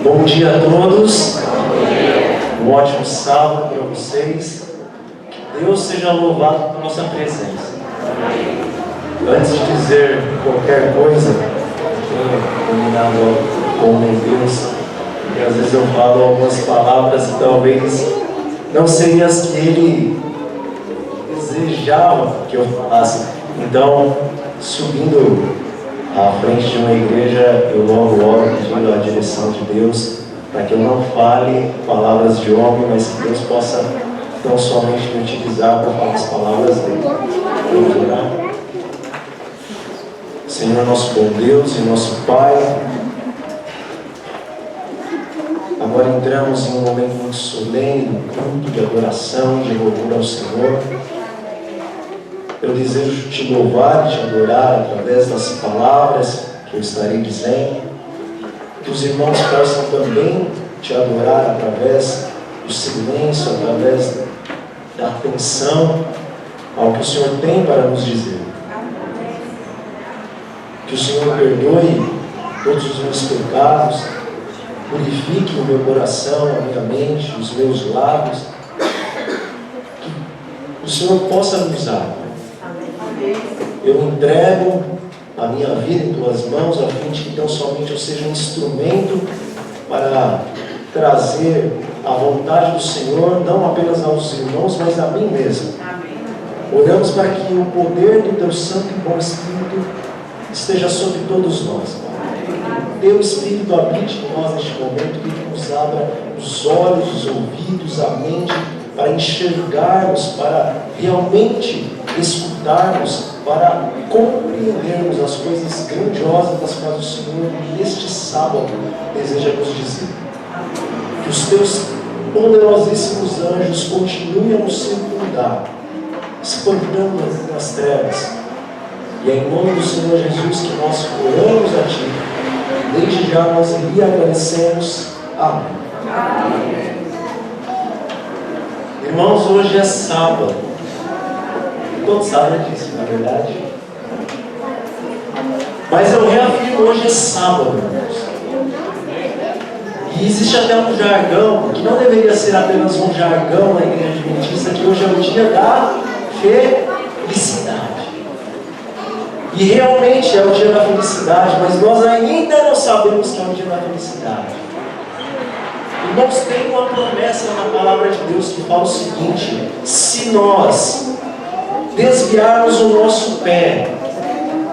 Bom dia a todos. Um ótimo sábado para vocês. Que Deus seja louvado por nossa presença. Antes de dizer qualquer coisa, tenho combinado com meu Deus, porque às vezes eu falo algumas palavras que talvez não seriam as que Ele desejava que eu falasse. Então, subindo à frente de uma igreja, eu logo pedindo a direção de Deus, para que eu não fale palavras de homem, mas que Deus possa tão somente me utilizar para falar as palavras dele. Vamos orar? Senhor, nosso bom Deus e nosso Pai, agora entramos em um momento muito solene, um culto de adoração, de louvor ao Senhor. Eu desejo te louvar e te adorar através das palavras que eu estarei dizendo. Que os irmãos possam também te adorar através do silêncio, através da atenção ao que o Senhor tem para nos dizer. Que o Senhor perdoe todos os meus pecados, purifique o meu coração, a minha mente, os meus lábios. Que o Senhor possa me usar. Eu entrego a minha vida em tuas mãos, a fim de que tão somente eu seja um instrumento para trazer a vontade do Senhor, não apenas aos irmãos, mas a mim mesmo. Oramos para que o poder do teu Santo e bom Espírito esteja sobre todos nós. Que o teu Espírito habite em nós neste momento, que Ele nos abra os olhos, os ouvidos, a mente, para enxergarmos, para realmente escutarmos, para compreendermos as coisas grandiosas das quais o Senhor, neste sábado, deseja nos dizer. Que os teus poderosíssimos anjos continuem a nos circundar, espantando nas trevas. E é em nome do Senhor Jesus que nós oramos a Ti. Desde já nós lhe agradecemos. Amém. Amém. Irmãos, hoje é sábado. Todos sabem disso, na verdade. Mas eu reafirmo, hoje é sábado, irmãos. E existe até um jargão, que não deveria ser apenas um jargão na igreja adventista, que hoje é o dia da felicidade. E realmente é o dia da felicidade, mas nós ainda não sabemos que é o dia da felicidade. Irmãos, tem uma promessa na palavra de Deus que fala o seguinte: se nós desviarmos o nosso pé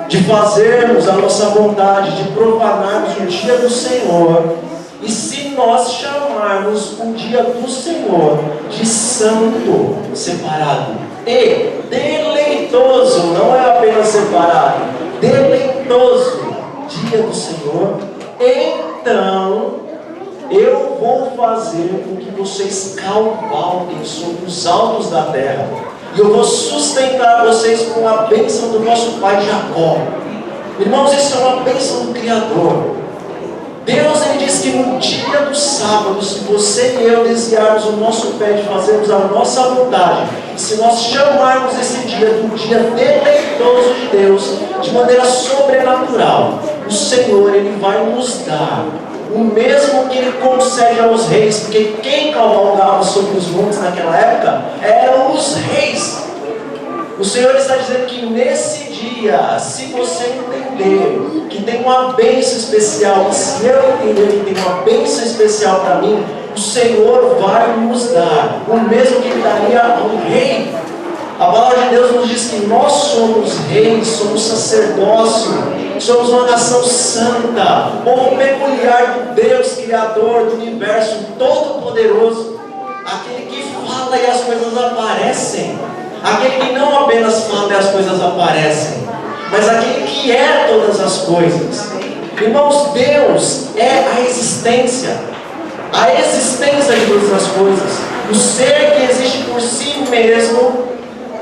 de fazermos a nossa vontade, de profanarmos o dia do Senhor, e se nós chamarmos o dia do Senhor de santo, separado e deleitoso, não é apenas separado, deleitoso dia do Senhor, então eu vou fazer com que vocês cavalguem sobre os altos da terra, e eu vou sustentar vocês com a bênção do nosso pai Jacó. Irmãos, isso é uma bênção do Criador. Deus, Ele diz que no dia do sábado, se você e eu desviarmos o nosso pé de fazermos a nossa vontade, se nós chamarmos esse dia do dia deleitoso de Deus, de maneira sobrenatural, o Senhor, Ele vai nos dar o mesmo que Ele concede aos reis, porque quem cavalgava sobre os montes naquela época eram os reis. O Senhor está dizendo que nesse dia, se você entender que tem uma bênção especial, e se eu entender que tem uma bênção especial para mim, o Senhor vai nos dar o mesmo que Ele daria ao rei. A palavra de Deus nos diz que nós somos reis, somos sacerdócio, somos uma nação santa, povo peculiar do Deus Criador do universo todo-poderoso, aquele que fala e as coisas aparecem, aquele que não apenas fala e as coisas aparecem, mas aquele que é todas as coisas. Irmãos, Deus é a existência de todas as coisas, o ser que existe por si mesmo,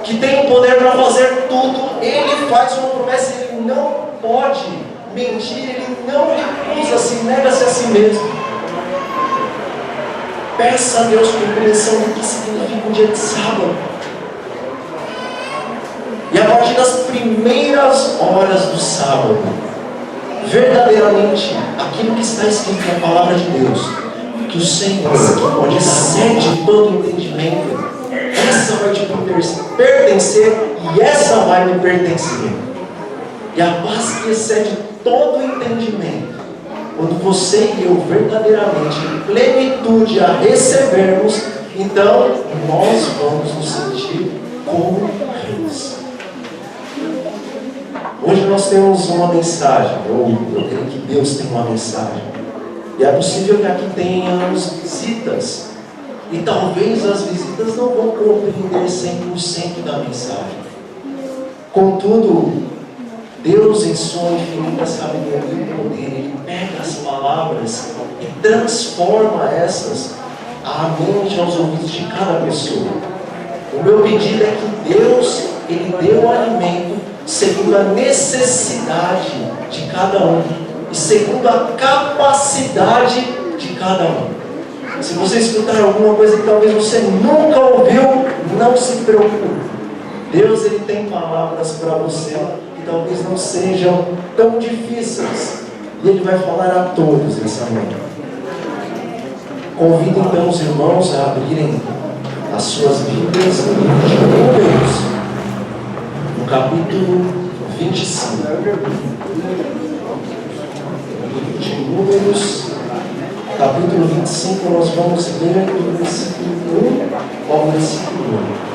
que tem o poder para fazer tudo. Ele faz uma promessa, Ele não pode mentir, Ele não recusa-se, nega-se a si mesmo. Peça a Deus compreensão do que significa o dia de sábado. E a partir das primeiras horas do sábado, verdadeiramente aquilo que está escrito na palavra de Deus, que o Senhor, onde excede todo entendimento, essa vai te pertencer e essa vai me pertencer. E a paz que excede todo entendimento, quando você e eu verdadeiramente em plenitude a recebermos, então nós vamos nos sentir como reis. Hoje nós temos uma mensagem, eu creio que Deus tem uma mensagem. E é possível que aqui tenhamos visitas. E talvez as visitas não vão compreender 100% da mensagem. Contudo, Deus em sua infinita sabedoria e poder, Ele pega as palavras e transforma essas à mente, aos ouvidos de cada pessoa. O meu pedido é que Deus, Ele dê o alimento segundo a necessidade de cada um e segundo a capacidade de cada um. Se você escutar alguma coisa que talvez você nunca ouviu, não se preocupe. Deus, Ele tem palavras para você que talvez não sejam tão difíceis, e Ele vai falar a todos nessa manhã. Convido então os irmãos a abrirem as suas Bíblias no livro de Números, no capítulo 25. Livro de Números, capítulo 25, nós vamos ler do versículo 1 ao versículo 8.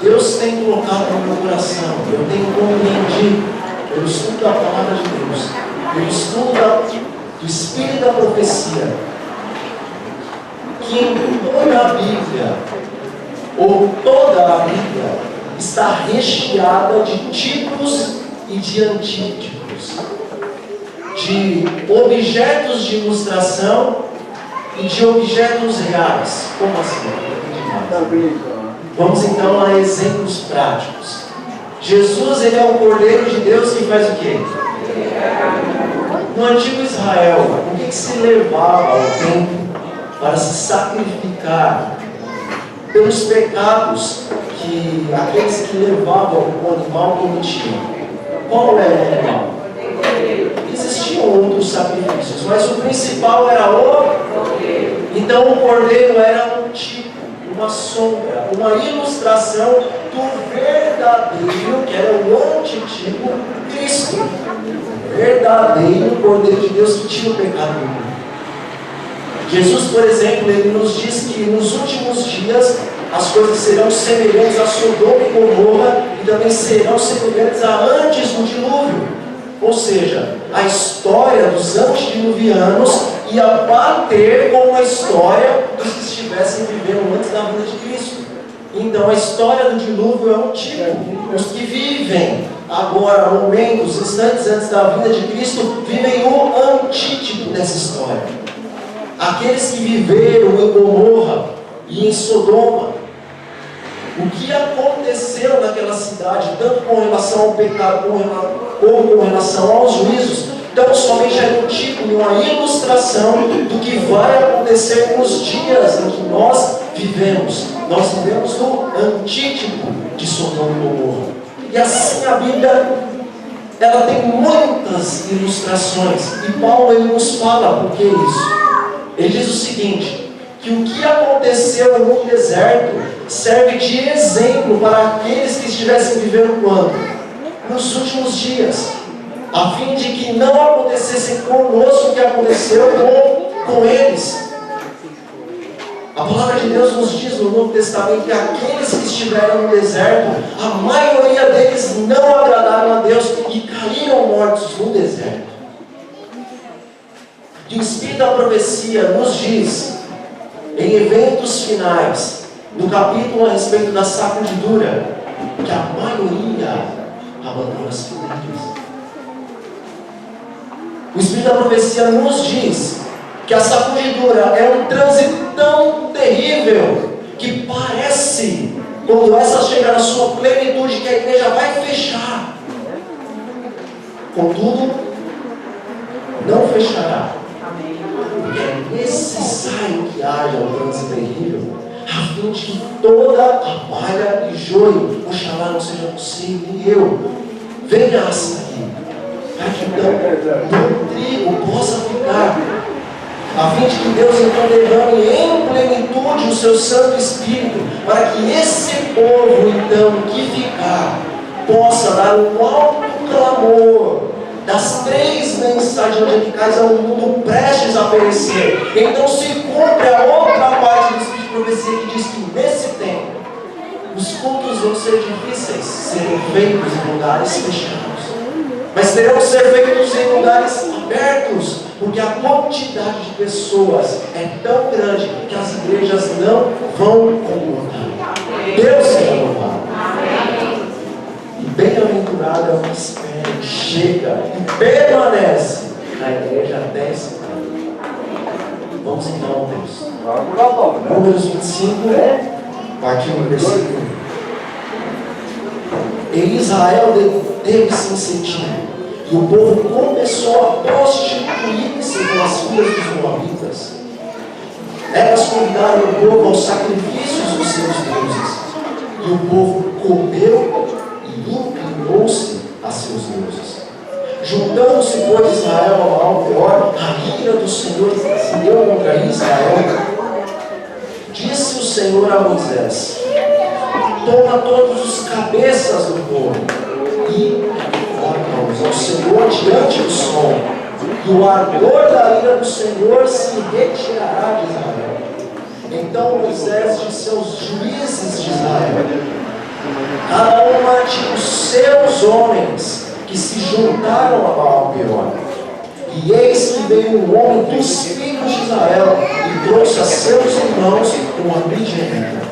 Deus tem colocado no meu coração, eu tenho compreendido, pelo estudo da palavra de Deus, pelo estudo do Espírito da profecia, que em toda a Bíblia, ou toda a Bíblia, está recheada de tipos e de antítipos, de objetos de ilustração e de objetos reais. Como assim? Vamos então a exemplos práticos. Jesus, Ele é o Cordeiro de Deus que faz o quê? No antigo Israel, o que se levava ao templo para se sacrificar pelos pecados que aqueles que levavam o animal cometiam? Qual era o animal? Existiam outros sacrifícios, mas o principal era o cordeiro. Então o cordeiro era um tipo, uma sombra, uma ilustração do verdadeiro, que era o antitipo, Cristo. O verdadeiro Cordeiro de Deus que tira o pecado do mundo. Jesus, por exemplo, Ele nos diz que nos últimos dias as coisas serão semelhantes a Sodoma e Gomorra e também serão semelhantes a antes do dilúvio. Ou seja, a história dos antediluvianos ia bater com a história dos que estivessem vivendo antes da vinda de Cristo. Então a história do dilúvio é um tipo. Os que vivem agora, momentos, instantes antes da vinda de Cristo, vivem o antítipo dessa história. Aqueles que viveram em Gomorra e em Sodoma, o que aconteceu naquela cidade, tanto com relação ao pecado como com relação aos juízos, tão somente é um tipo e uma ilustração do que vai acontecer nos dias em que nós vivemos. Nós vivemos no antítipo de Sodoma e Gomorra. E assim a Bíblia, ela tem muitas ilustrações. E Paulo, ele nos fala por que isso. Ele diz o seguinte, que o que aconteceu no deserto serve de exemplo para aqueles que estivessem vivendo quando? Nos últimos dias, a fim de que não acontecesse conosco o que aconteceu com eles. A palavra de Deus nos diz no Novo Testamento que aqueles que estiveram no deserto, a maioria deles não agradaram a Deus e caíram mortos no deserto. E o Espírito da profecia nos diz, em eventos finais, no capítulo a respeito da sacudidura, que a maioria abandona as famílias. O Espírito da profecia nos diz que a sacudidura é um trânsito tão terrível que parece, quando essa chegar na sua plenitude, que a igreja vai fechar. Contudo, não fechará. Porque é necessário que haja um trânsito terrível, a fim de que toda a palha e joio, oxalá não seja você e eu, venha a sair. então do trigo possa ficar, a fim de que Deus então derrame em plenitude o seu Santo Espírito, para que esse povo então que ficar, possa dar um alto clamor das 3 mensagens angelicais ao mundo prestes a perecer. Então se cumpre a outra parte do Espírito de profecia que diz que nesse tempo os cultos vão ser difíceis, serem feitos em lugares fechados, mas terão que ser feitos em lugares abertos, porque a quantidade de pessoas é tão grande que as igrejas não vão concordar. Deus seja louvado. E bem-aventurado é o que espera, chega e permanece na igreja até esse tempo. Vamos então ao texto. Números 25, partiu no versículo. E Israel teve se sentido, e o povo começou a prostituir-se com as filhas dos moabitas. Elas convidaram o povo aos sacrifícios dos seus deuses, e o povo comeu e inclinou-se a seus deuses. Juntando-se, pois, Israel a Baal-peor, a ira do Senhor se deu contra Israel. Disse o Senhor a Moisés: toma todos os cabeças do povo e corta-os ao Senhor diante do sol, e o ardor da ira do Senhor se retirará de Israel. Então Moisés disse aos juízes de Israel: cada um mate os seus homens que se juntaram a Baal-peor. E eis que veio um homem dos filhos de Israel e trouxe a seus irmãos uma midianita,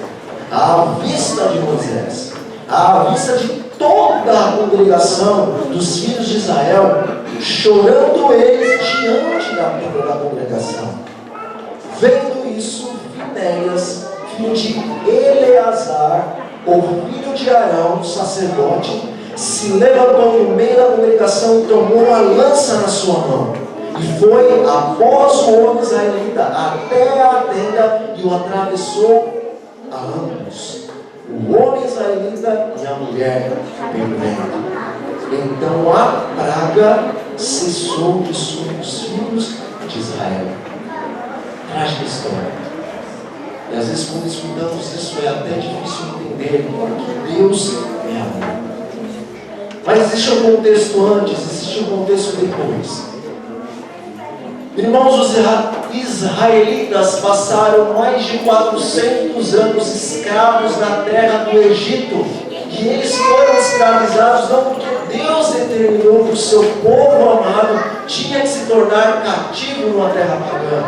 à vista de Moisés, à vista de toda a congregação dos filhos de Israel, chorando eles diante da congregação. Vendo isso, Finéias, filho de Eleazar, o filho de Arão, sacerdote, se levantou no meio da congregação e tomou uma lança na sua mão, e foi após o homem israelita até a tenda e o atravessou a ambos, o homem israelita e a mulher pelo vento. Então a praga cessou de sobre os filhos de Israel. Trágica história. E às vezes quando escutamos isso é até difícil entender, porque Deus é amor. Mas existe um contexto antes, existe um contexto depois. Irmãos, os israelitas passaram mais de 400 anos escravos na terra do Egito. E eles foram escravizados não porque Deus determinou que o seu povo amado tinha que se tornar cativo numa terra pagã,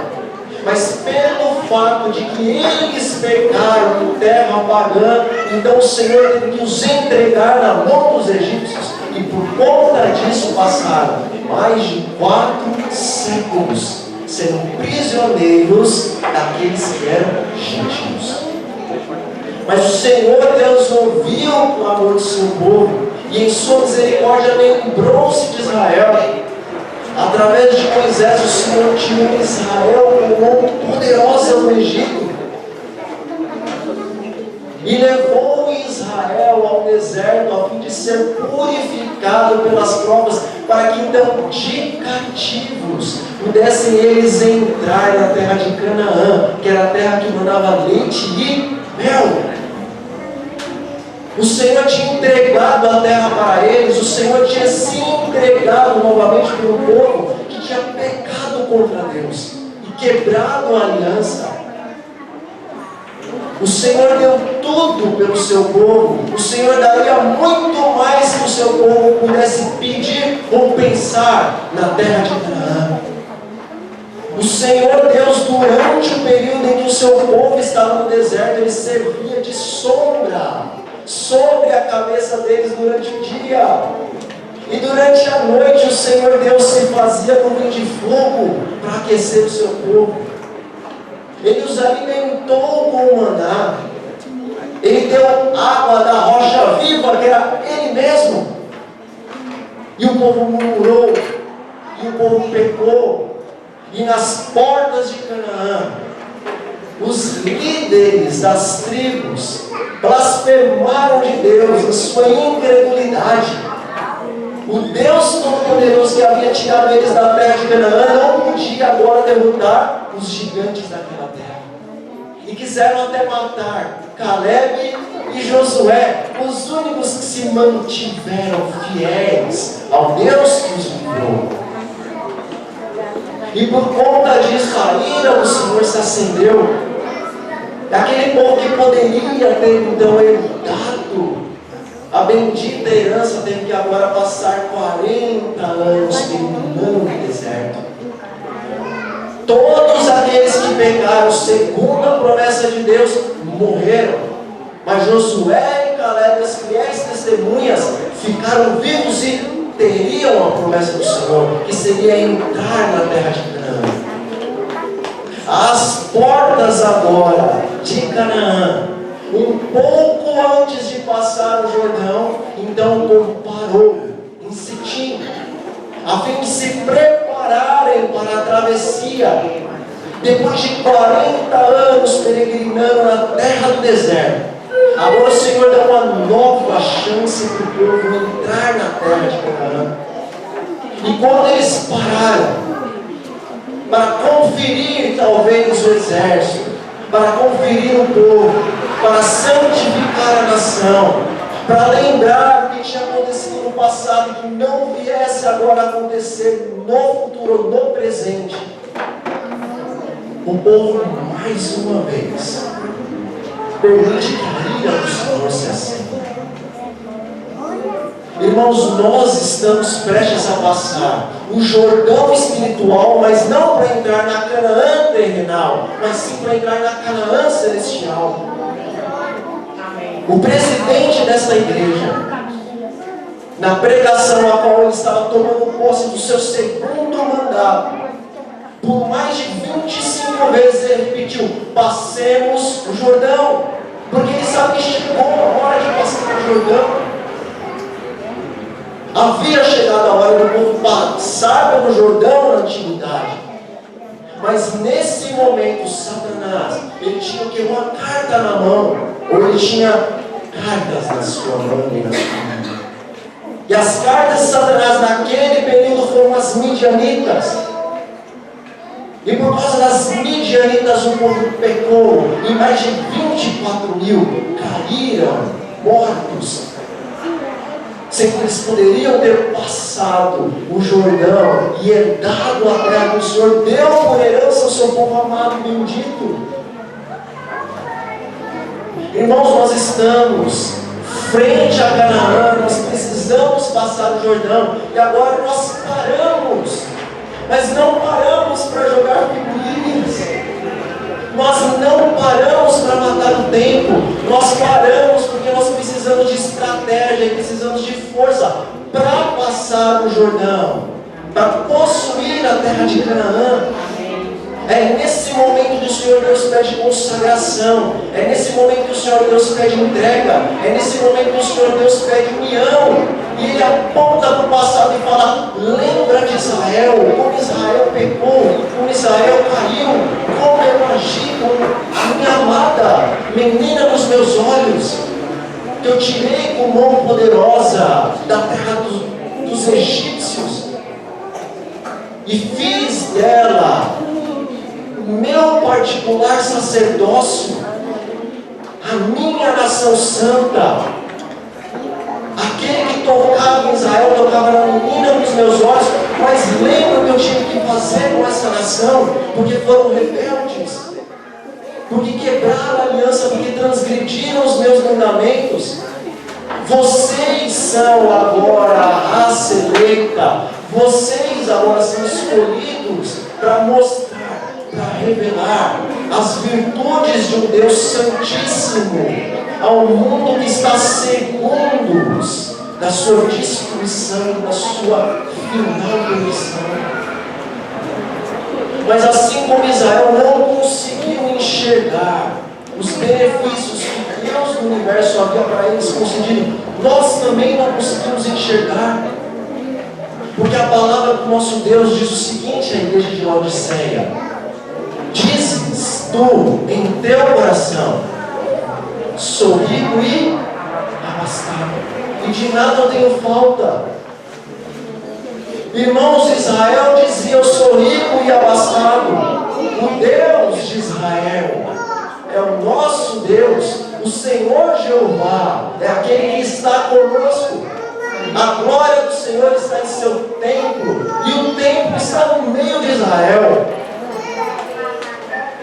mas pelo fato de que eles pecaram em terra pagã, então o Senhor teve que os entregar na mão dos egípcios, e por conta disso passaram mais de 4 séculos sendo prisioneiros daqueles que eram gentios. Mas o Senhor Deus ouviu o clamor do seu povo, e em sua misericórdia lembrou-se de Israel. Através de Moisés, o Senhor tirou Israel com mão poderosa no Egito e levou Israel ao deserto a fim de ser purificado pelas provas, para que então de cativos pudessem eles entrar na terra de Canaã, que era a terra que mandava leite e mel. O Senhor tinha entregado a terra para eles, o Senhor tinha se entregado novamente para o povo que tinha pecado contra Deus e quebrado a aliança. O Senhor deu tudo pelo seu povo, o Senhor daria muito mais que o seu povo pudesse pedir ou pensar na terra de Canaã. O Senhor Deus, durante o período em que o seu povo estava no deserto, ele servia de sombra sobre a cabeça deles durante o dia, e durante a noite o Senhor Deus se fazia nuvem de fogo para aquecer o seu povo. Ele os alimentou com o maná, ele deu água da rocha viva, que era ele mesmo, e o povo murmurou, e o povo pecou, e nas portas de Canaã os líderes das tribos blasfemaram de Deus em sua incredulidade. O Deus Todo-Poderoso que havia tirado eles da terra de Canaã não podia agora derrotar os gigantes daquela terra. E quiseram até matar Caleb e Josué, os únicos que se mantiveram fiéis ao Deus que os livrou. E por conta disso a ira do Senhor se acendeu. Aquele povo que poderia ter então herdado a bendita herança, teve que agora passar 40 anos peregrinando no deserto. Todos aqueles que pecaram segundo a promessa de Deus morreram. Mas Josué e Caleb, as fiéis testemunhas, ficaram vivos e teriam a promessa do Senhor, que seria entrar na terra de Canaã. As portas agora de Canaã, um pouco antes de passar o Jordão, então o povo parou em Sitim, a fim de se prepararem para a travessia. Depois de 40 anos peregrinando na terra do deserto, agora o Senhor dá uma nova chance para o povo entrar na terra de Canaã. E quando eles pararam para conferir talvez o exército, para conferir o povo, para santificar a nação, para lembrar o que tinha acontecido no passado e que não viesse agora a acontecer no futuro, no presente, o povo mais uma vez permite que a ira do Senhor se acenda. Irmãos, nós estamos prestes a passar o Jordão espiritual, mas não para entrar na Canaã terrenal, mas sim para entrar na Canaã celestial. O presidente desta igreja, na pregação a qual ele estava tomando posse do seu segundo mandato, por mais de 25 vezes ele repetiu: passemos o Jordão, porque ele sabe que chegou a hora de passar o Jordão. Havia chegado a hora do povo passar pelo Jordão na antiguidade. Mas nesse momento, Satanás, ele tinha o que? Uma carta na mão, ou ele tinha cartas na sua mão e na sua mão. E as cartas de Satanás naquele período foram as midianitas. E por causa das midianitas o povo pecou, e mais de 24.000 caíram mortos, sem que eles poderiam ter passado o Jordão e herdado a terra que o Senhor deu por herança ao seu povo amado e bendito. Irmãos, nós estamos frente a Canaã, nós precisamos passar o Jordão, e agora nós paramos, mas não paramos para jogar figurinhas. Nós não paramos para matar o tempo, nós paramos porque nós precisamos de estratégia e precisamos de força para passar o Jordão, para possuir a terra de Canaã. É nesse momento que o Senhor Deus pede consagração, é nesse momento que o Senhor Deus pede entrega, é nesse momento que o Senhor Deus pede união, e Ele aponta para o passado e fala: lembra de Israel, como Israel pecou, como Israel caiu, como eu agi com a minha amada, menina dos meus olhos, que eu tirei com mão poderosa da terra dos egípcios, e fiz dela meu particular sacerdócio, a minha nação santa. Aquele que tocava em Israel tocava na menina dos meus olhos. Mas lembra o que eu tive que fazer com essa nação? Porque foram rebeldes, porque quebraram a aliança, porque transgrediram os meus mandamentos. Vocês são agora a raça eleita, vocês agora são escolhidos para mostrar, para revelar as virtudes de um Deus Santíssimo ao mundo que está segundos da sua destruição, da sua final perdição. Mas assim como Israel não conseguiu enxergar os benefícios que Deus do universo havia para eles concedido, nós também não conseguimos enxergar. Porque a palavra do nosso Deus diz o seguinte à igreja de Laodiceia: dizes tu em teu coração, sou rico e abastado, e de nada eu tenho falta. Irmãos, Israel dizia: eu sou rico e abastado. O Deus de Israel é o nosso Deus, o Senhor Jeová, é aquele que está conosco. A glória do Senhor está em seu templo, e o templo está no meio de Israel.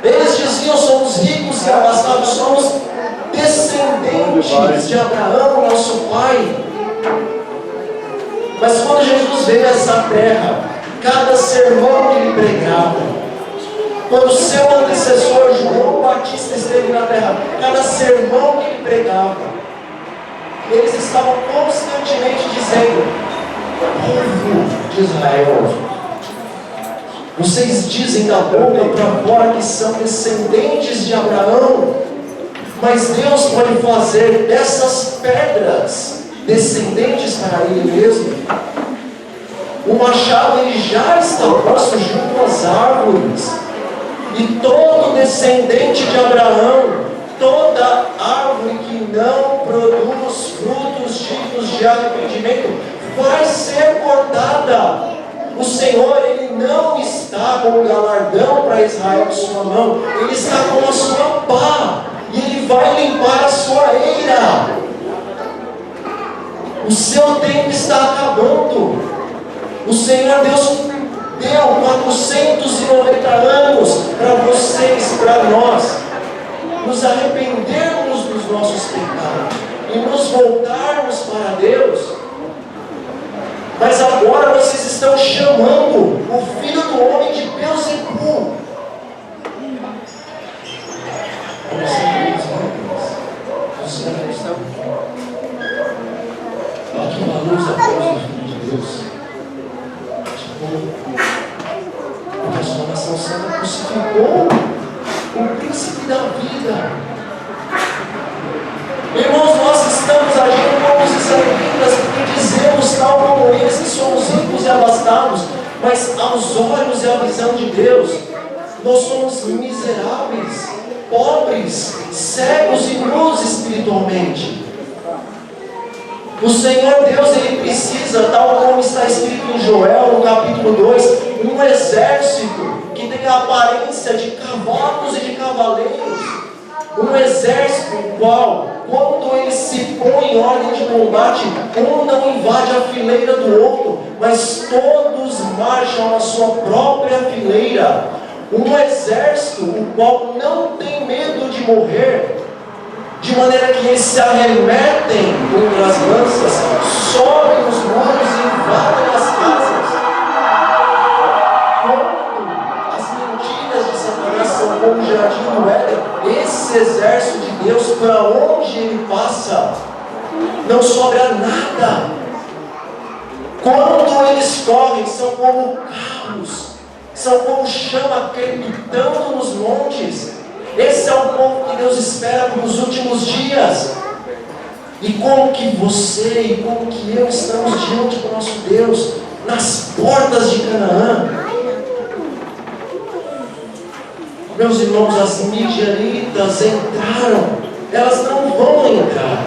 Eles diziam: somos ricos e abastados, somos descendentes de Abraão, nosso pai. Mas quando Jesus veio a essa terra, cada sermão que ele pregava, quando o seu antecessor João Batista esteve na terra, cada sermão que ele pregava, eles estavam constantemente dizendo: povo de Israel, vocês dizem da boca para fora que são descendentes de Abraão, mas Deus pode fazer dessas pedras descendentes para Ele mesmo. O machado ele já está posto junto às árvores, e todo descendente de Abraão, toda árvore que não produz frutos dignos de arrependimento, vai ser cortada. O Senhor, Ele não está com o galardão para Israel em sua mão, Ele está com a sua pá, e Ele vai limpar a sua eira. O seu tempo está acabando. O Senhor Deus deu 490 anos para vocês, para nós, nos arrependermos dos nossos pecados e nos voltarmos para Deus. Mas agora vocês estão chamando o Filho do Homem de Beelzebul. Aqui uma luz após o Filho de Deus. A sua nação santa crucificou o príncipe da vida. Irmãos, nós estamos agindo como os israelitas, porque dizemos, tal como eles, que somos ricos e abastados, mas aos olhos e à visão de Deus, nós somos miseráveis, pobres, cegos e nus espiritualmente. O Senhor Deus, Ele precisa, tal como está escrito em Joel, no capítulo 2, um exército que tem a aparência de cavalos e de cavaleiros. Um exército no qual, quando ele se põe em ordem de combate, um não invade a fileira do outro, mas todos marcham na sua própria fileira. Um exército o qual não tem medo de morrer, de maneira que eles se arremetem contra as lanças, sobem os muros e invadem as casas. Quando as mentiras de Satanás são como o jardim do Éden, esse exército de Deus, para onde ele passa, não sobra nada. Quando eles correm, são como carros, são como chama crepitando nos montes. Esse é o povo que Deus espera para os últimos dias. E como que você e como que eu estamos diante do nosso Deus, nas portas de Canaã? Meus irmãos, as midianitas entraram, elas não vão entrar.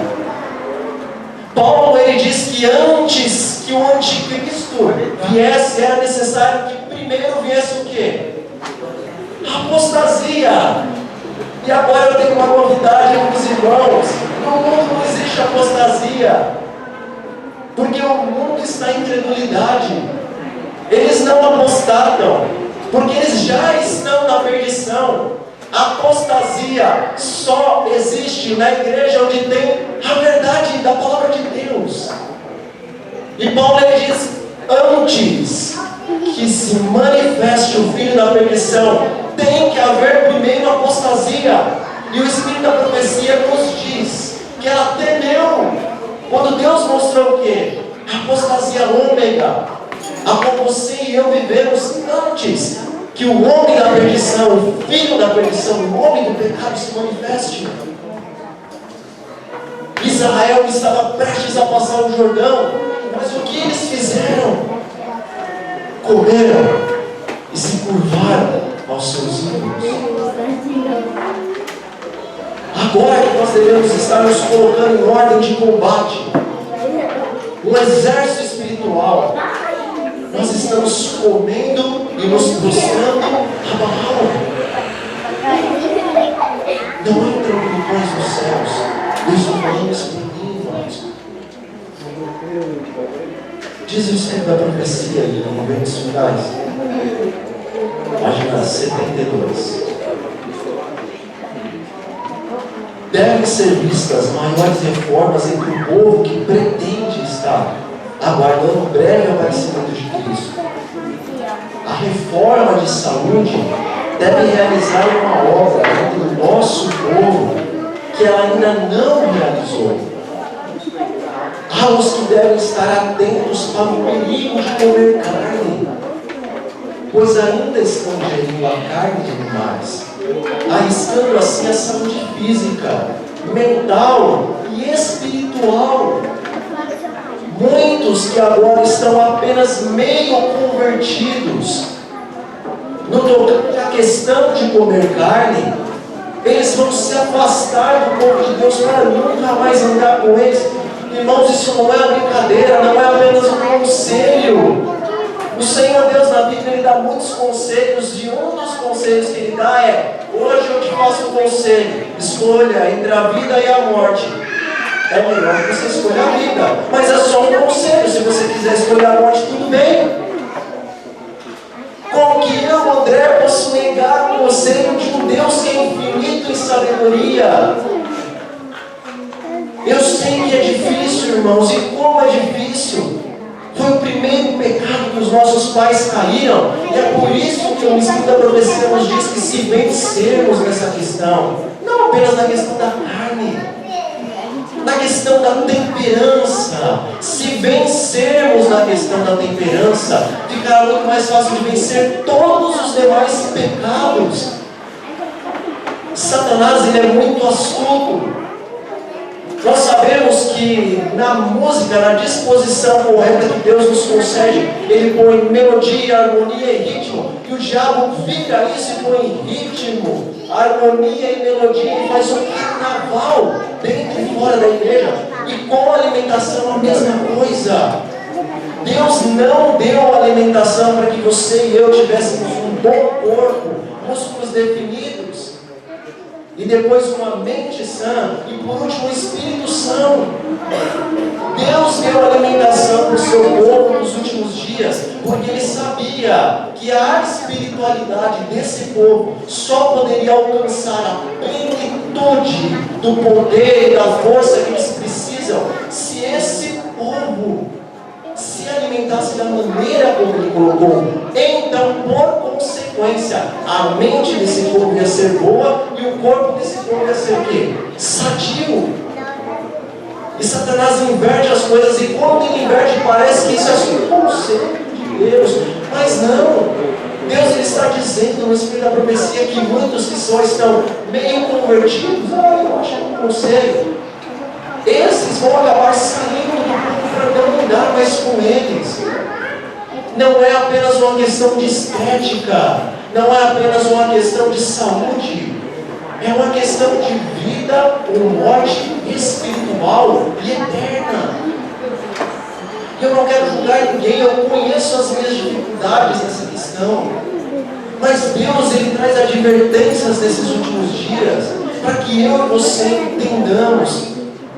Paulo, ele diz que antes que o anticristo viesse, era necessário que primeiro viesse o quê? A apostasia. E agora eu tenho uma novidade para os irmãos: no mundo não existe apostasia, porque o mundo está em incredulidade. Eles não apostatam, porque eles já estão na perdição. A apostasia só existe na igreja onde tem a verdade da palavra de Deus. E Paulo, ele diz: antes que se manifeste o filho da perdição, tem que haver primeiro apostasia. E o Espírito da profecia nos diz que ela temeu quando Deus mostrou o quê? A apostasia ômega, a qual você e eu vivemos antes que o homem da perdição, o filho da perdição, o homem do pecado se manifeste. Israel estava prestes a passar o Jordão, mas o que eles fizeram? Comeram e se curvaram aos seus ídolos. Agora que nós devemos estar nos colocando em ordem de combate, um exército espiritual, nós estamos comendo e nos prostrando a Baal. Não entram em pães dos céus. Deus não falou isso para mim, irmãos. Diz o Senhor da profecia aí, no Momentos Finais, página 72. Devem ser vistas maiores reformas entre o povo que pretende estar aguardando o breve aparecimento de Cristo. A reforma de saúde deve realizar uma obra entre o nosso povo que ela ainda não realizou. Há os que devem estar atentos para o perigo de comer carne, pois ainda estão ingerindo a carne de animais, arriscando assim a saúde física, mental e espiritual. Muitos que agora estão apenas meio convertidos, no tocante à questão de comer carne, eles vão se afastar do povo de Deus para nunca mais andar com eles. Irmãos, isso não é uma brincadeira, não é apenas um conselho. O Senhor Deus na Bíblia, Ele dá muitos conselhos, e um dos conselhos que Ele dá é: hoje eu te faço um conselho, escolha entre a vida e a morte. É melhor que você escolha a vida, mas é só um conselho. Se você quiser escolher a morte, tudo bem. Como que eu, André, posso negar o conselho de um Deus que é infinito em sabedoria? Eu sei que é difícil, irmãos, e como é difícil. Foi o primeiro pecado que os nossos pais caíram, e é por isso que o Espírito da Profecia nos diz que se vencermos nessa questão, não apenas na questão da carne, na questão da temperança, se vencermos na questão da temperança, ficará muito mais fácil de vencer todos os demais pecados. Satanás, ele é muito astuto. Nós sabemos que na música, na disposição correta que Deus nos concede, Ele põe melodia, harmonia e ritmo, e o diabo vira isso e põe ritmo, harmonia e melodia, e faz um carnaval dentro e fora da igreja. E com a alimentação a mesma coisa. Deus não deu alimentação para que você e eu tivéssemos um bom corpo, músculos definidos, e depois uma mente sã, e por último um espírito são. Deus deu alimentação para o seu povo nos últimos dias, porque Ele sabia que a espiritualidade desse povo só poderia alcançar a plenitude do poder e da força que eles precisam se esse povo se alimentasse da maneira como Ele colocou. Então, por consequência, a mente desse povo ia ser boa e o corpo desse povo ia ser o quê? Sadio. E Satanás inverte as coisas, e quando ele inverte, parece que isso é um conceito de Deus, mas não. Deus, ele está dizendo no Espírito da Profecia que muitos que só estão meio convertidos, eu acho que é um conselho, esses vão acabar saindo do povo para não andar mais com eles. Não é apenas uma questão de estética, não é apenas uma questão de saúde, é uma questão de vida ou morte espiritual e eterna. Eu não quero julgar ninguém, eu conheço as minhas dificuldades nessa questão, mas Deus, Ele traz advertências nesses últimos dias, para que eu e você entendamos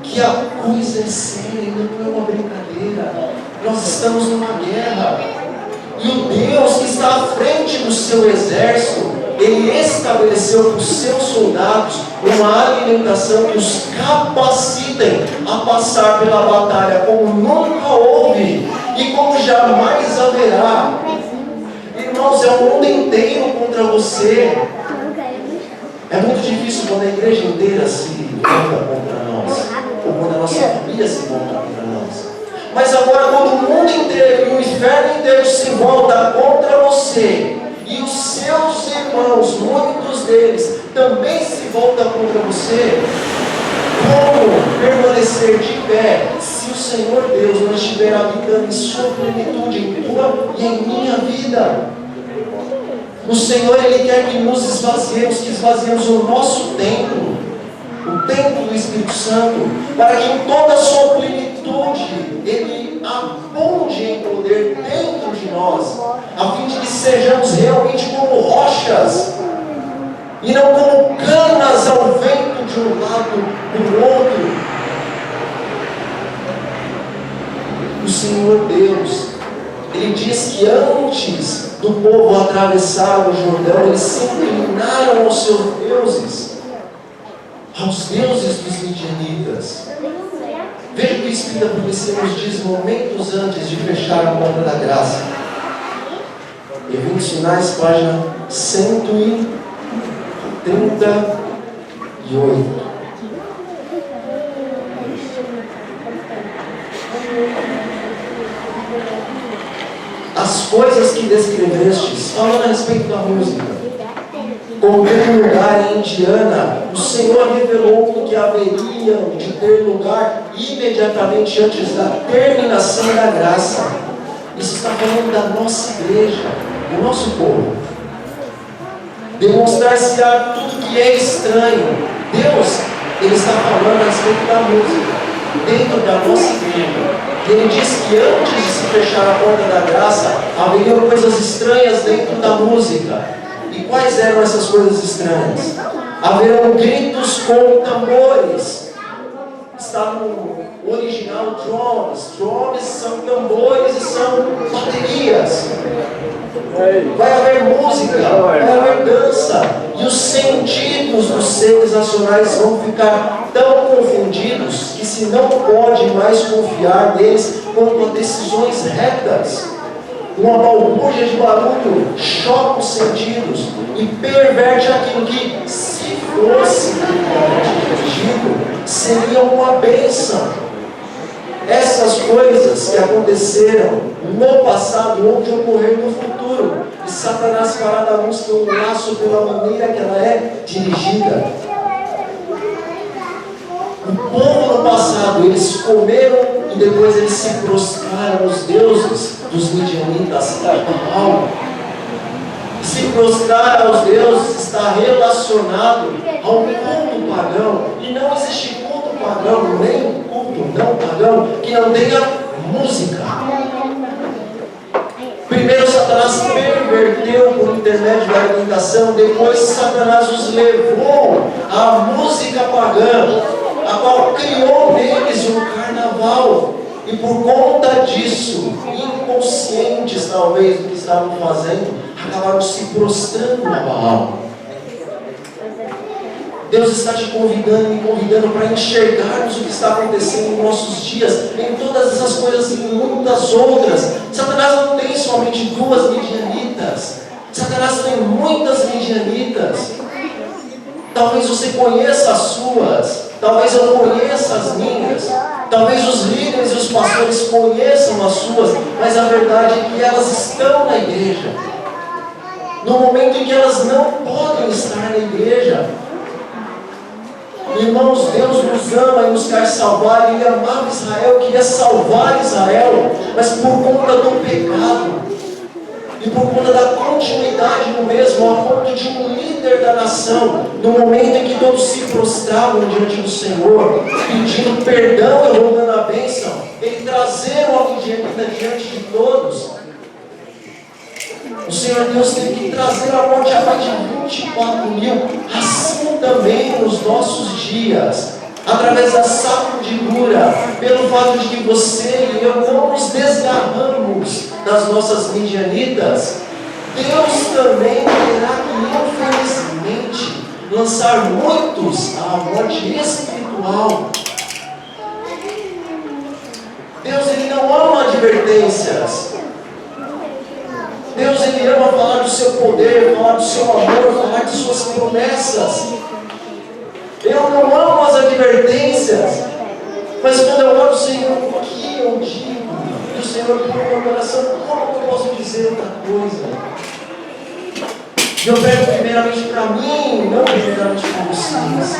que a coisa é séria, não é uma brincadeira. Nós estamos numa guerra, e o Deus que está à frente do seu exército, Ele estabeleceu para os seus soldados uma alimentação que os capacitem a passar pela batalha como nunca houve e como jamais haverá. Irmãos, é o mundo inteiro contra você. É muito difícil quando a igreja inteira se volta contra nós, ou quando a nossa família se volta contra nós. Mas agora, quando o mundo inteiro e o inferno inteiro se volta contra você, e os seus irmãos, muitos deles, também se voltam contra você, como permanecer de pé se o Senhor Deus não estiver habitando em sua plenitude, em tua e em minha vida? O Senhor, Ele quer que nos esvaziemos, que esvaziemos o nosso templo, o templo do Espírito Santo, para que em toda a sua plenitude Ele abunde em poder dentro de nós, a fim de que sejamos realmente como rochas, e não como canas ao vento de um lado do outro. O Senhor Deus, Ele diz que antes do povo atravessar o Jordão, eles se inclinaram aos seus deuses, aos deuses dos midianitas. Veja o que o Espírito da Profecia nos diz momentos antes de fechar a porta da graça. Eventos Finais, página 138. As coisas que descrevestes, falando a respeito da música, como teve lugar em Indiana, o Senhor revelou que haveria de ter lugar imediatamente antes da terminação da graça. Isso está falando da nossa igreja, do nosso povo. Demonstrar-se-á tudo que é estranho. Deus, Ele está falando a respeito da música, dentro da nossa igreja. Ele diz que antes de se fechar a porta da graça, haveriam coisas estranhas dentro da música. E quais eram essas coisas estranhas? Haverão gritos com tambores. Está no original drums. Drums são tambores e são baterias. Vai haver música, vai haver dança. E os sentidos dos seres nacionais vão ficar tão confundidos que se não pode mais confiar neles quanto a decisões retas. Uma balbúrdia de barulho choca os sentidos e perverte aquilo que, se fosse dirigido, seria uma bênção. Essas coisas que aconteceram no passado ou de ocorrer no futuro, e Satanás fará da música um laço pela maneira que ela é dirigida. O povo no passado, eles comeram e depois eles se prostraram aos deuses dos midianitas, Baal. Se prostrar aos deuses está relacionado ao culto pagão. E não existe culto pagão, nem culto não pagão, que não tenha música. Primeiro Satanás perverteu por intermédio da alimentação, depois Satanás os levou à música pagã, a qual criou neles um carnaval. E por conta disso, inconscientes talvez do que estavam fazendo, acabaram se prostrando a Baal. Deus está te convidando, me convidando para enxergarmos o que está acontecendo nos nossos dias, em todas essas coisas e em muitas outras. Satanás não tem somente duas midianitas, Satanás tem muitas midianitas. Talvez você conheça as suas, talvez eu conheça as minhas, talvez os líderes e os pastores conheçam as suas, mas a verdade é que elas estão na igreja. No momento em que elas não podem estar na igreja. Irmãos, Deus nos ama e nos quer salvar. Ele amava Israel, queria salvar Israel, mas por conta do pecado e por conta da continuidade no mesmo, a ponto de um líder da nação, no momento em que todos se prostravam diante do Senhor, pedindo perdão e rogando a bênção, ele trazer o midianita diante de todos. O Senhor Deus teve que trazer a morte a mais de 24 mil, assim também nos nossos dias, através da sacudidura, pelo fato de que você e eu não nos desgarramos das nossas midianitas. Deus também terá que, infelizmente, lançar muitos à morte espiritual. Deus, Ele não ama advertências. Deus, Ele ama falar do seu poder, falar do seu amor, falar de suas promessas. Eu não amo as advertências, mas quando eu oro, Senhor, o que eu digo? E o Senhor põe no meu coração, como eu posso dizer outra coisa? E eu prego primeiramente para mim, não primeiramente para vocês.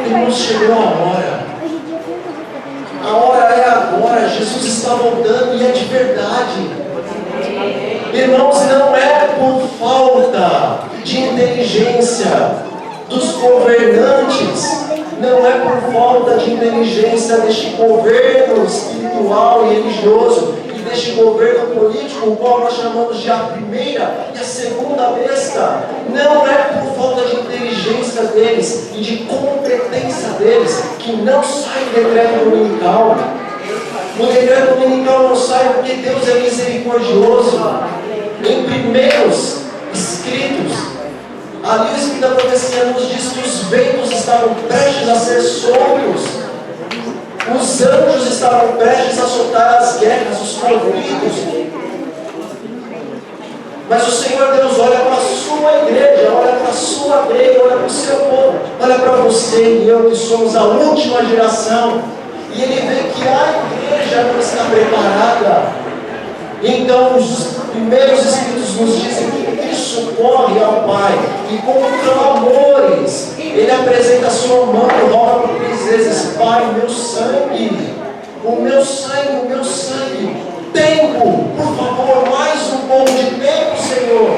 Irmãos, chegou a hora. A hora é agora, Jesus está voltando e é de verdade. Irmãos, não é por falta de inteligência dos governantes Não é por falta de inteligência deste governo espiritual e religioso e deste governo político, o qual nós chamamos de a primeira e a segunda besta. Não é por falta de inteligência deles e de competência deles que não sai o decreto dominical. O decreto dominical não sai porque Deus é misericordioso. Em primeiros escritos, ali o Espírito da profecia nos diz que os ventos estavam prestes a ser soltos, os anjos estavam prestes a soltar as guerras, os conflitos. Mas o Senhor Deus olha para a sua igreja, olha para a sua lei, olha para o seu povo, olha para você e eu que somos a última geração, e Ele vê que a igreja não está preparada. Então os primeiros Espíritos nos dizem que Cristo corre ao Pai e com clamores Ele apresenta a sua mão e roga por 3 vezes: Pai, meu sangue, o meu sangue, o meu sangue. Tempo, por favor, mais um pouco de tempo, Senhor.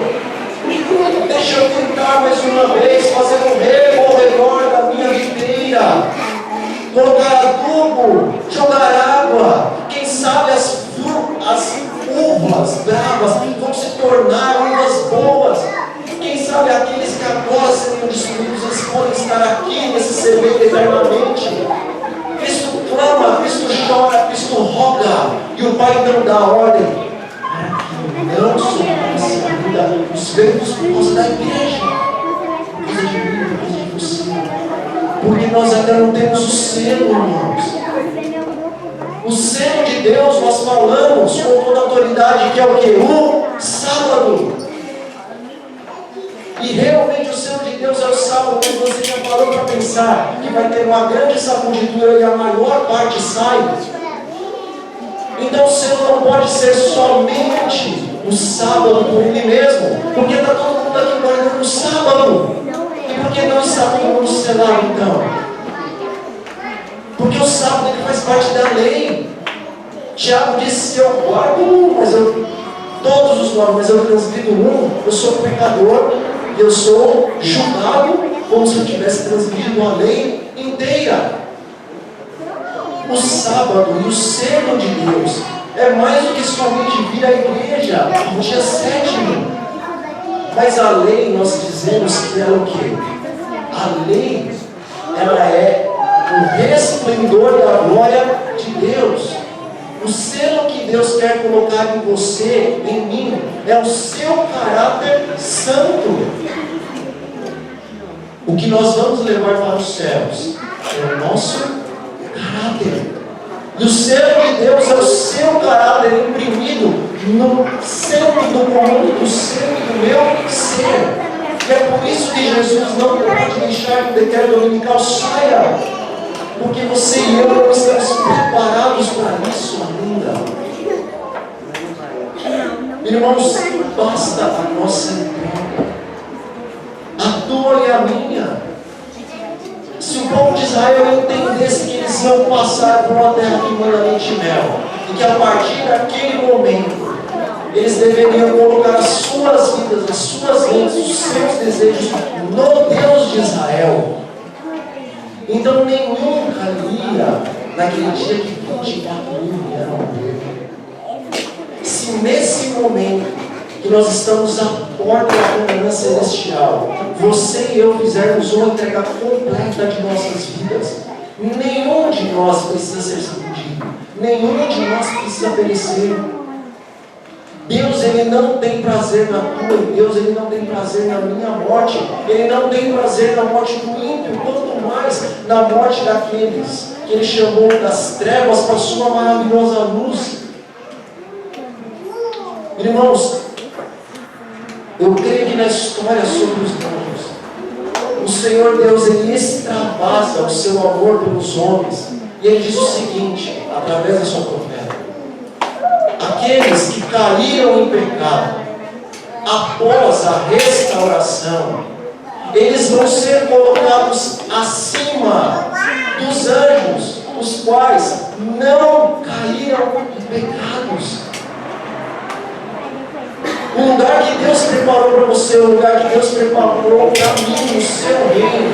Deixa eu tentar mais uma vez, fazer um remo ao redor da minha videira, colocar adubo, jogar água. Quem sabe as uvas bravas vão se tornar uvas boas. Quem sabe aqueles que agora seriam destruídos, eles podem estar aqui nesse semeio eternamente. Cristo clama, Cristo chora, Cristo roga, e o Pai então dá ordem para que não soubesse ainda os ventos por causa da igreja, por causa de mim, por causa de você, porque nós ainda não temos o selo, irmãos. O selo de Deus nós falamos com toda a autoridade, que é o que? O sábado. E realmente o selo de Deus é o sábado, mas você já parou para pensar que vai ter uma grande sacudidura e a maior parte sai? Então o selo não pode ser somente o sábado por ele mesmo, porque está todo mundo aqui guardando o sábado. E por que não está todo mundo selado então? Porque o sábado ele faz parte da lei. Tiago disse: eu guardo todos os 9, mas eu transgrido um, eu sou pecador, e eu sou julgado como se eu tivesse transgredido a lei inteira. O sábado e o selo de Deus é mais do que somente vir à igreja no dia 7º. Mas a lei, nós dizemos que é o quê? A lei, ela é o resplendor da glória de Deus. O selo que Deus quer colocar em você, em mim, é o seu caráter santo. O que nós vamos levar para os céus é o nosso caráter. E o selo de Deus é o seu caráter imprimido no centro do comando do seu e do meu ser. E é por isso que Jesus não pode deixar que o decreto dominical saia. Porque você e eu não estamos preparados para isso ainda. Irmãos, basta a nossa entrega, a tua e a minha. Se o povo de Israel entendesse que eles iam passar por uma terra que manda leite e mel, e que a partir daquele momento eles deveriam colocar as suas vidas, as suas mentes, os seus desejos no Deus de Israel, então nenhum caía naquele dia que 24 mil vieram morrer. Se nesse momento que nós estamos à porta da Canaã celestial, você e eu fizermos uma entrega completa de nossas vidas, nenhum de nós precisa ser sacudido, nenhum de nós precisa perecer. Deus, Ele não tem prazer na tua, e Deus, Ele não tem prazer na minha morte, Ele não tem prazer na morte do ímpio, quanto mais na morte daqueles que Ele chamou das trevas para a sua maravilhosa luz. Irmãos, eu creio que na história sobre os anjos, o Senhor Deus, Ele extravasa o seu amor pelos homens, e Ele diz o seguinte, através da sua profeta: aqueles que caíram em pecado, após a restauração, eles vão ser colocados acima dos anjos, os quais não caíram em pecados. O lugar que Deus preparou para você, o lugar que Deus preparou para mim no seu reino,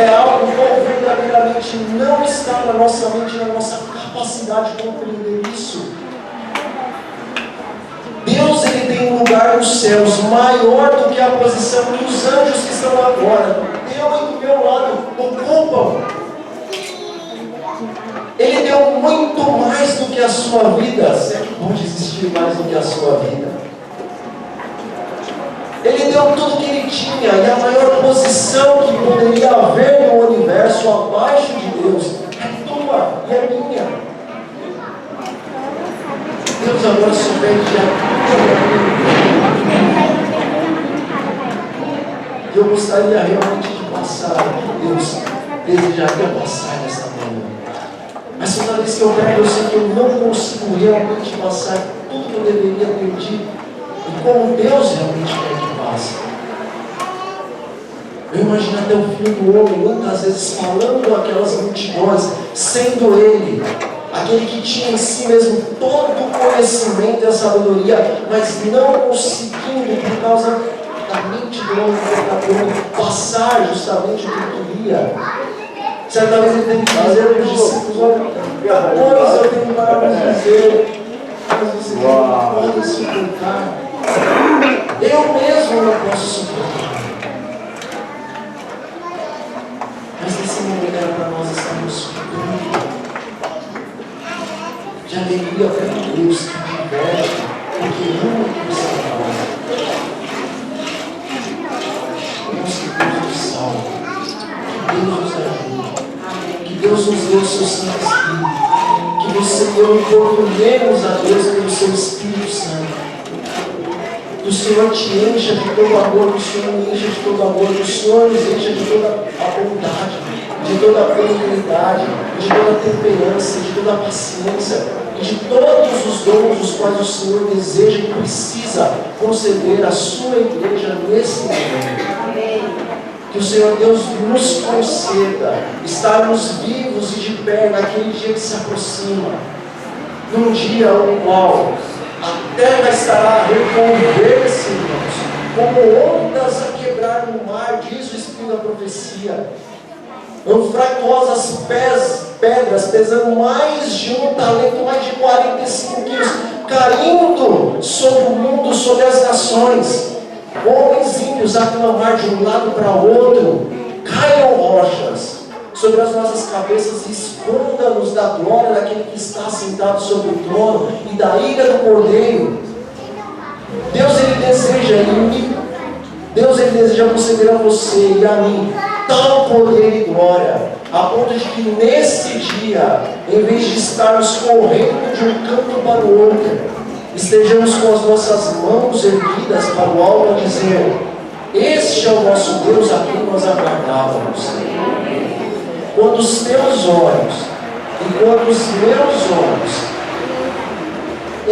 é algo que verdadeiramente não está na nossa mente, na nossa capacidade de compreender isso. Deus, ele tem um lugar nos céus maior do que a posição que os anjos que estão agora, eu e do meu lado, ocupam. Ele deu muito mais do que a sua vida. Se é que pode existir mais do que a sua vida? Ele deu tudo que ele tinha, e a maior posição que poderia haver no universo abaixo de Deus é tua e é minha. Deus agora só pede e eu gostaria realmente de passar o que Deus desejaria passar nesta manhã. Mas toda vez que eu pego, eu sei que eu não consigo realmente passar tudo que eu deveria ter dito e como Deus realmente quer que passe. Eu imagino até o filho do homem, muitas vezes falando aquelas multidões, sendo ele aquele que tinha em si mesmo todo o conhecimento e a sabedoria, mas não conseguindo, por causa da mente do homem pecador, passar justamente o que queria. Certa vez ele tem que dizer para os discípulos: olha, eu tenho para dizer, mas vocês não podem suportar. Eu mesmo não posso suportar. Mas nesse momento era para nós estarmos suportando de alegria para Deus, que diverte, porque ama o que você faz. Nosso Deus nos salva, que Deus nos ajude, que Deus nos dê o seu Santo Espírito, que você e eu importunemos a Deus pelo seu Espírito Santo. Que o Senhor te encha de todo amor, que o Senhor me encha de todo amor, que o Senhor nos encha de toda a bondade, de toda a benignidade, de toda a temperança, de toda a paciência, e de todos os dons os quais o Senhor deseja e precisa conceder à sua igreja nesse momento. Que o Senhor Deus nos conceda estarmos vivos e de pé naquele dia que se aproxima, num dia ao qual a terra estará a revolver-se, irmãos, como ondas a quebrar no mar, diz o Espírito da profecia. Anfractuosas pedras pesando mais de um talento, mais de 45 quilos, caindo sobre o mundo, sobre as nações. Homens ímpios a clamar de um lado para o outro. Caiam rochas sobre as nossas cabeças e esconda-nos da glória daquele que está sentado sobre o trono e da ira do Cordeiro. Deus, ele deseja Deus, ele deseja conceder a você e a mim tal poder e glória, a ponto de que nesse dia, em vez de estarmos correndo de um canto para o outro, estejamos com as nossas mãos erguidas para o alto a dizer: este é o nosso Deus a quem nós aguardávamos. Quando os teus olhos e quando os meus olhos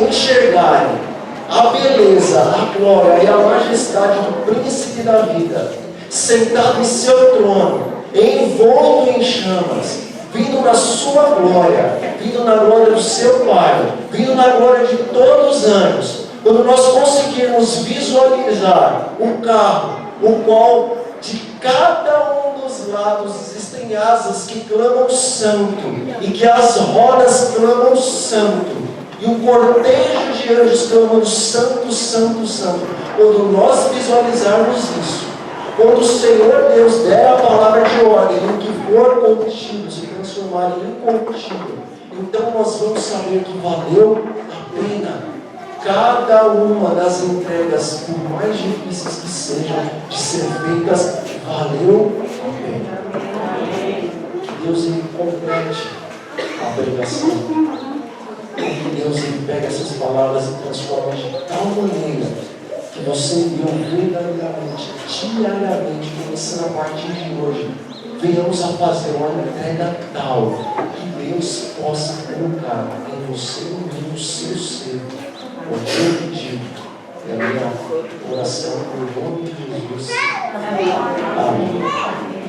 enxergarem a beleza, a glória e a majestade do príncipe da vida, sentado em seu trono, envolto em chamas, vindo na sua glória, vindo na glória do seu Pai, vindo na glória de todos os anjos, quando nós conseguirmos visualizar o carro, o qual de cada um dos lados existem asas que clamam santo, e que as rodas clamam santo, e um cortejo de anjos clamando santo, santo, santo. Quando nós visualizarmos isso, quando o Senhor Deus der a palavra de ordem, no que for corruptível se transformar em incorruptível, então nós vamos saber que valeu a pena cada uma das entregas, por mais difíceis que sejam de ser feitas, valeu a pena. Que Deus, ele complete a pregação. Que Deus, ele pega essas palavras e transforma de tal maneira que você e eu verdadeiramente, diariamente, começando a partir de hoje, venhamos a fazer uma entrega tal que Deus possa colocar em você e em mim o seu ser, o teu pedido. É a minha oração por nome de Jesus. Amém.